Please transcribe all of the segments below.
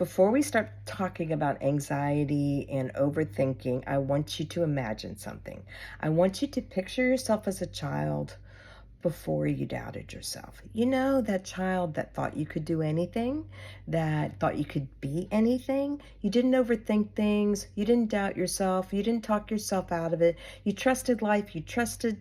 Before we start talking about anxiety and overthinking, I want you to imagine something. I want you to picture yourself as a child before you doubted yourself. You know, that child that thought you could do anything, that thought you could be anything. You didn't overthink things. You didn't doubt yourself. You didn't talk yourself out of it. You trusted life. You trusted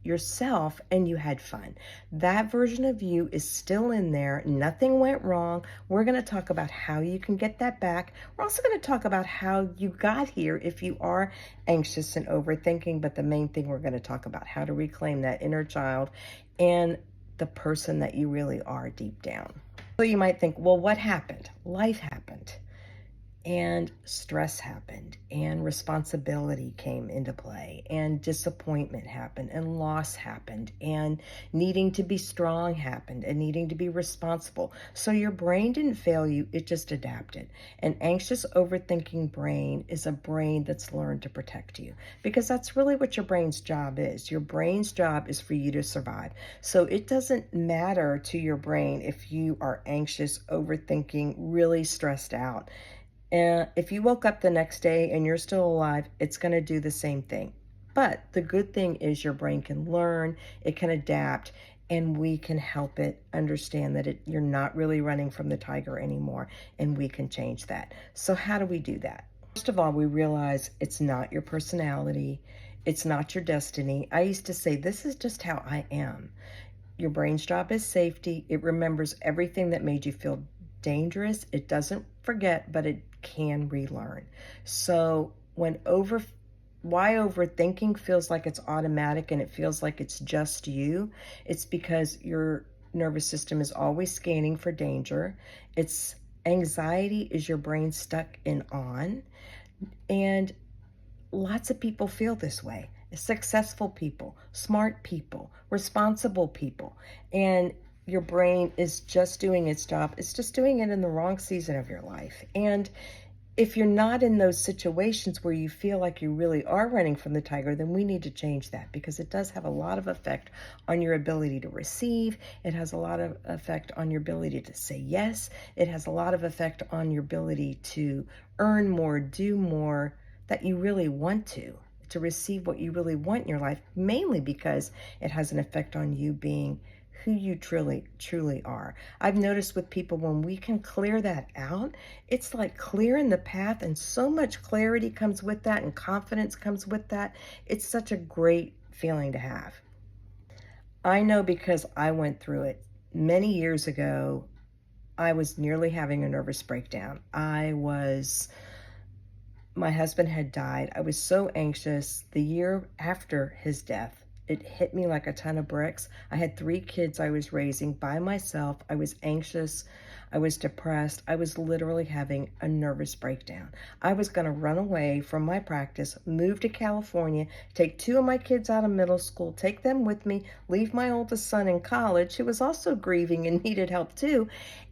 yourself and you had fun. That version of you is still in there. Nothing went wrong. We're going to talk about how you can get that back. We're also going to talk about how you got here if you are anxious and overthinking. But the main thing, we're going to talk about how to reclaim that inner child and the person that you really are deep down. So you might think, well, what happened? Life happened. And stress happened, and responsibility came into play, and disappointment happened, and loss happened, and needing to be strong happened, and needing to be responsible. So your brain didn't fail you, it just adapted. An anxious, overthinking brain is a brain that's learned to protect you, because that's really what your brain's job is. Your brain's job is for you to survive. So it doesn't matter to your brain if you are anxious, overthinking, really stressed out. And if you woke up the next day and you're still alive, it's going to do the same thing. But the good thing is your brain can learn, it can adapt, and we can help it understand that you're not really running from the tiger anymore, and we can change that. So how do we do that? First of all, we realize it's not your personality, it's not your destiny. I used to say, this is just how I am. Your brain's job is safety. It remembers everything that made you feel dangerous. It doesn't forget, but it can relearn. So why overthinking feels like it's automatic and it feels like it's just you, it's because your nervous system is always scanning for danger. It's anxiety is your brain stuck in on, and lots of people feel this way. Successful people, smart people, responsible people, and your brain is just doing its job. It's just doing it in the wrong season of your life. And if you're not in those situations where you feel like you really are running from the tiger, then we need to change that, because it does have a lot of effect on your ability to receive. It has a lot of effect on your ability to say yes. It has a lot of effect on your ability to earn more, do more that you really want to receive what you really want in your life, mainly because it has an effect on you being who you truly are. I've noticed with people, when we can clear that out, it's like clearing the path, and so much clarity comes with that and confidence comes with that. It's such a great feeling to have. I know, because I went through it many years ago. I was nearly having a nervous breakdown. My husband had died. I was so anxious. The year after his death, it hit me like a ton of bricks. I had 3 kids I was raising by myself. I was anxious. I was depressed. I was literally having a nervous breakdown. I was going to run away from my practice, move to California, take 2 of my kids out of middle school, take them with me, leave my oldest son in college, who was also grieving and needed help too,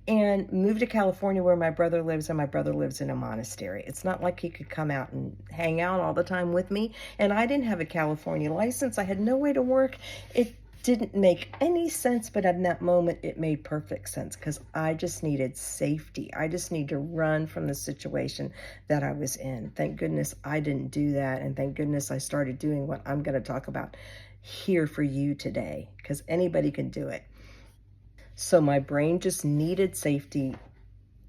and move to California, where my brother lives, and my brother lives in a monastery. It's not like he could come out and hang out all the time with me. And I didn't have a California license. I had no way to work. It didn't make any sense, but in that moment, it made perfect sense, because I just needed safety. I just needed to run from the situation that I was in. Thank goodness I didn't do that, and thank goodness I started doing what I'm going to talk about here for you today, because anybody can do it. So my brain just needed safety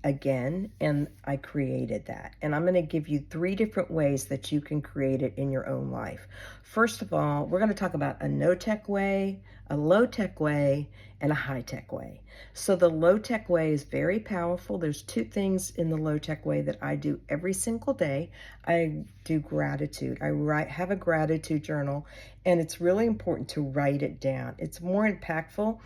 again, and I created that. And I'm going to give you 3 different ways that you can create it in your own life. First of all, we're going to talk about a no-tech way, a low-tech way, and a high-tech way. So the low-tech way is very powerful. There's 2 things in the low-tech way that I do every single day. I do gratitude. Have a gratitude journal, and it's really important to write it down. It's more impactful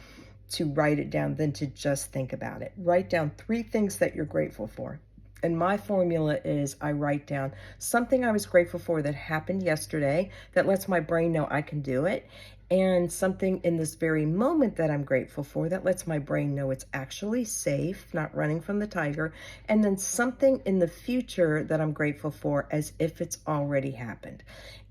to write it down than to just think about it. Write down 3 things that you're grateful for. And my formula is, I write down something I was grateful for that happened yesterday that lets my brain know I can do it. and something in this very moment that I'm grateful for that lets my brain know it's actually safe, not running from the tiger, and then something in the future that I'm grateful for as if it's already happened.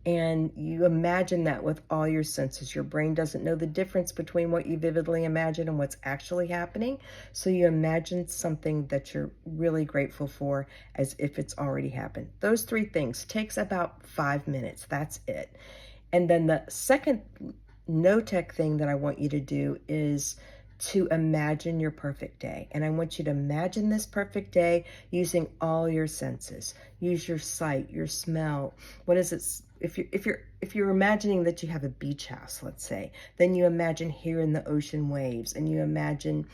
And you imagine that with all your senses. Your brain doesn't know the difference between what you vividly imagine and what's actually happening. So you imagine something that you're really grateful for as if it's already happened. Those three things takes about 5 minutes. That's it. And then the second no tech thing that I want you to do is to imagine your perfect day. And I want you to imagine this perfect day using all your senses. Use your sight, your smell. What is it? If you're imagining that you have a beach house, let's say, then you imagine hearing the ocean waves, and you imagine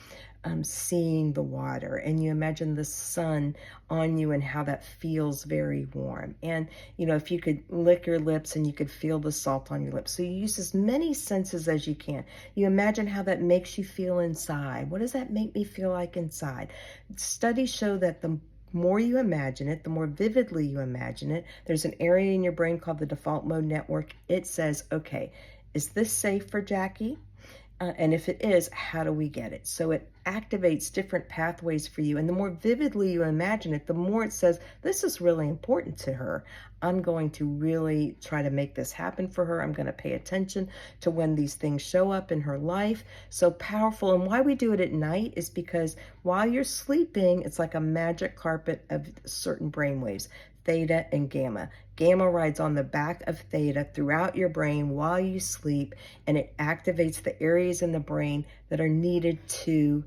seeing the water, and you imagine the sun on you and how that feels very warm. And if you could lick your lips and you could feel the salt on your lips. So you use as many senses as you can. You imagine how that makes you feel inside. What does that make me feel like inside? Studies show that the more you imagine it, the more vividly you imagine it, there's an area in your brain called the default mode network. It says, okay, is this safe for Jackie? And if it is, how do we get it? So it activates different pathways for you. And the more vividly you imagine it, the more it says, this is really important to her. I'm going to really try to make this happen for her. I'm going to pay attention to when these things show up in her life. So powerful. And why we do it at night is because while you're sleeping, it's like a magic carpet of certain brainwaves, theta and gamma. Gamma rides on the back of theta throughout your brain while you sleep, and it activates the areas in the brain that are needed to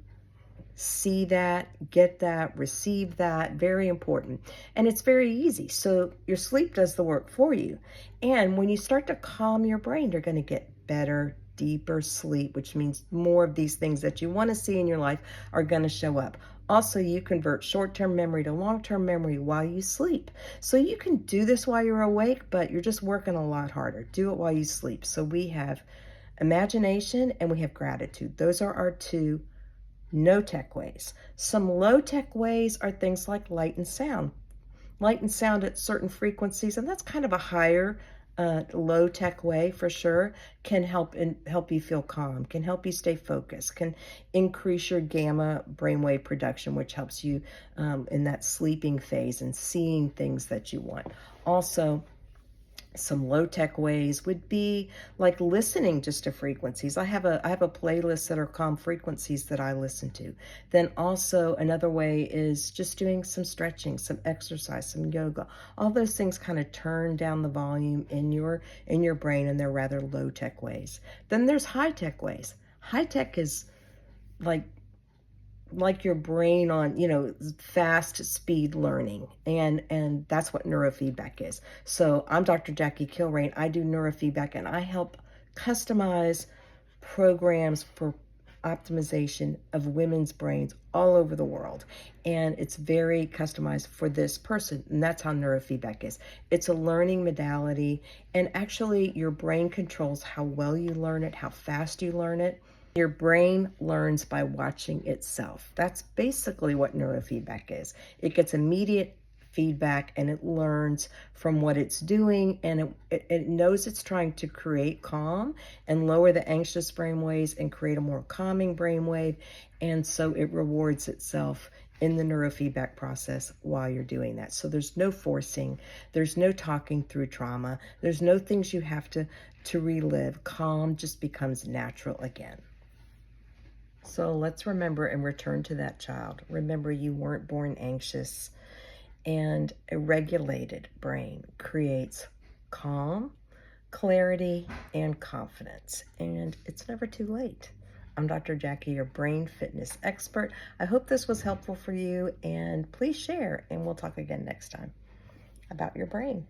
see that, get that, receive that. Very important. And it's very easy. So your sleep does the work for you. And when you start to calm your brain, you're going to get better, deeper sleep, which means more of these things that you want to see in your life are going to show up. Also, you convert short-term memory to long-term memory while you sleep. So you can do this while you're awake, but you're just working a lot harder. Do it while you sleep. So we have imagination and we have gratitude. Those are our two no tech ways. Some low tech ways are things like light and sound. Light and sound at certain frequencies, and that's kind of a higher low tech way for sure, can help you feel calm, can help you stay focused, can increase your gamma brainwave production, which helps you in that sleeping phase and seeing things that you want. Also, some low-tech ways would be like listening just to frequencies. I have a playlist that are calm frequencies that I listen to. Then also another way is just doing some stretching, some exercise, some yoga. All those things kind of turn down the volume in your brain, and they're rather low-tech ways. Then there's high-tech ways. High-tech is like your brain on fast speed learning, and that's what neurofeedback is. So I'm Dr. Jackie Kilrain. I do neurofeedback, and I help customize programs for optimization of women's brains all over the world, and it's very customized for this person. And that's how neurofeedback is. It's a learning modality, and actually your brain controls how well you learn it, how fast you learn it. Your brain learns by watching itself. That's basically what neurofeedback is. It gets immediate feedback, and it learns from what it's doing, and it knows it's trying to create calm and lower the anxious brainwaves and create a more calming brainwave, and so it rewards itself in the neurofeedback process while you're doing that. So there's no forcing, there's no talking through trauma, there's no things you have to relive. Calm just becomes natural again. So let's remember and return to that child. Remember, you weren't born anxious, and a regulated brain creates calm, clarity, and confidence. And it's never too late. I'm Dr. Jackie, your brain fitness expert. I hope this was helpful for you, and please share, and we'll talk again next time about your brain.